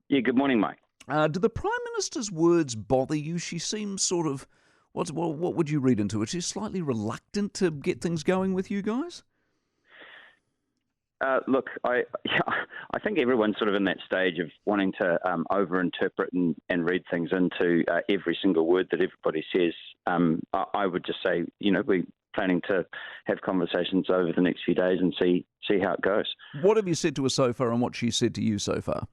Yeah, good morning, Mike. Do the Prime Minister's words bother you? She seems sort of, what would you read into it? She's slightly reluctant to get things going with you guys? Look, I think everyone's sort of in that stage of wanting to overinterpret and read things into every single word that everybody says. I would just say, we're planning to have conversations over the next few days and see how it goes. What have you said to her so far and what she said to you so far?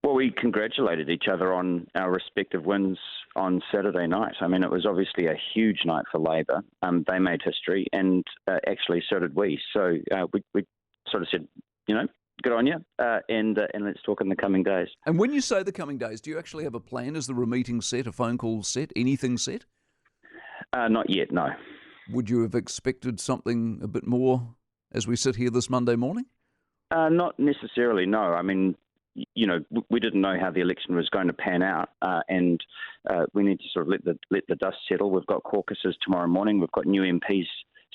Well, we congratulated each other on our respective wins on Saturday night. I mean, it was obviously a huge night for Labor. They made history, and actually so did we. So we sort of said, good on you, and let's talk in the coming days. And when you say the coming days, do you actually have a plan? Is there a meeting set, a phone call set, anything set? Not yet, no. Would you have expected something a bit more as we sit here this Monday morning? Not necessarily, no. I mean, we didn't know how the election was going to pan out, and we need to sort of let the dust settle. We've got caucuses tomorrow morning. We've got new MPs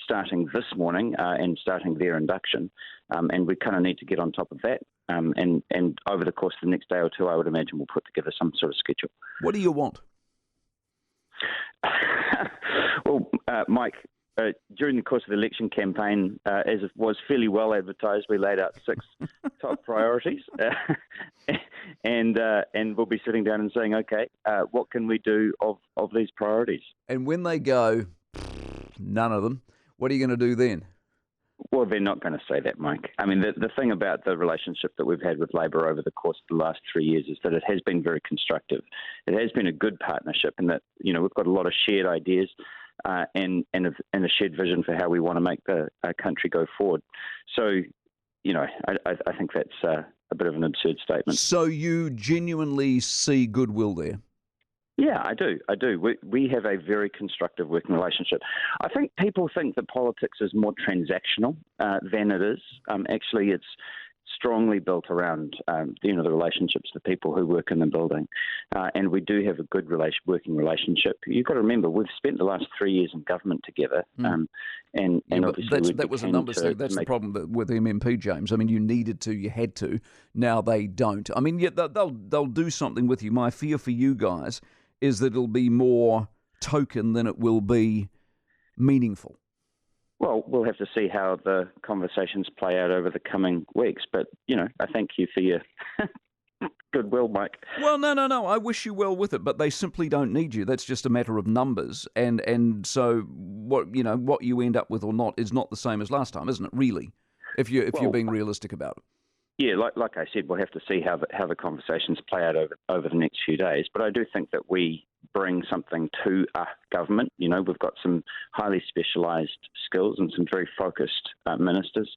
starting this morning and starting their induction, and we kind of need to get on top of that. And over the course of the next day or two, I would imagine we'll put together some sort of schedule. What do you want? Well, Mike, during the course of the election campaign, as it was fairly well advertised, we laid out 6 top priorities, and we'll be sitting down and saying, okay, what can we do of these priorities? And when they go, none of them, what are you going to do then? Well, they're not going to say that, Mike. I mean, the thing about the relationship that we've had with Labor over the course of the last 3 years is that it has been very constructive. It has been a good partnership in that, we've got a lot of shared ideas and a shared vision for how we want to make the country go forward. So, I think that's a bit of an absurd statement. So you genuinely see goodwill there? Yeah, I do. We have a very constructive working relationship. I think people think that politics is more transactional than it is. Actually, it's strongly built around, the relationships, the people who work in the building. And we do have a good working relationship. You've got to remember, we've spent the last 3 years in government together. And obviously that was a numbers thing. That's the problem with MMP, James. I mean, you needed to, you had to. Now they don't. I mean, yeah, they'll do something with you. My fear for you guys is that it'll be more token than it will be meaningful. Well, we'll have to see how the conversations play out over the coming weeks. But, I thank you for your goodwill, Mike. Well, no. I wish you well with it, but they simply don't need you. That's just a matter of numbers. And so what you end up with or not is not the same as last time, isn't it, really, if you're being realistic about it? Yeah, like I said, we'll have to see how the conversations play out over the next few days. But I do think that we bring something to our government. We've got some highly specialised skills and some very focused ministers.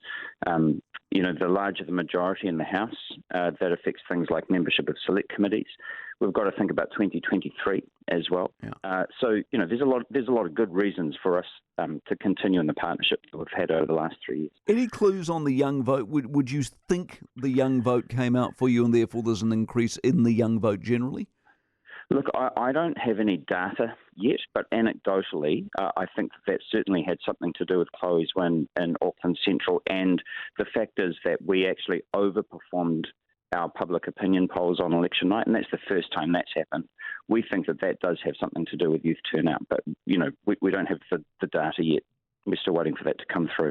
The larger the majority in the House, that affects things like membership of select committees. We've got to think about 2023 as well. Yeah. So there's a lot of good reasons for us to continue in the partnership that we've had over the last 3 years. Any clues on the young vote? Would you think the young vote came out for you and therefore there's an increase in the young vote generally? Look, I don't have any data yet, but anecdotally, I think that certainly had something to do with Chloe's win in Auckland Central, and the fact is that we actually overperformed our public opinion polls on election night, and that's the first time that's happened. We think that does have something to do with youth turnout, but we don't have the data yet. We're still waiting for that to come through.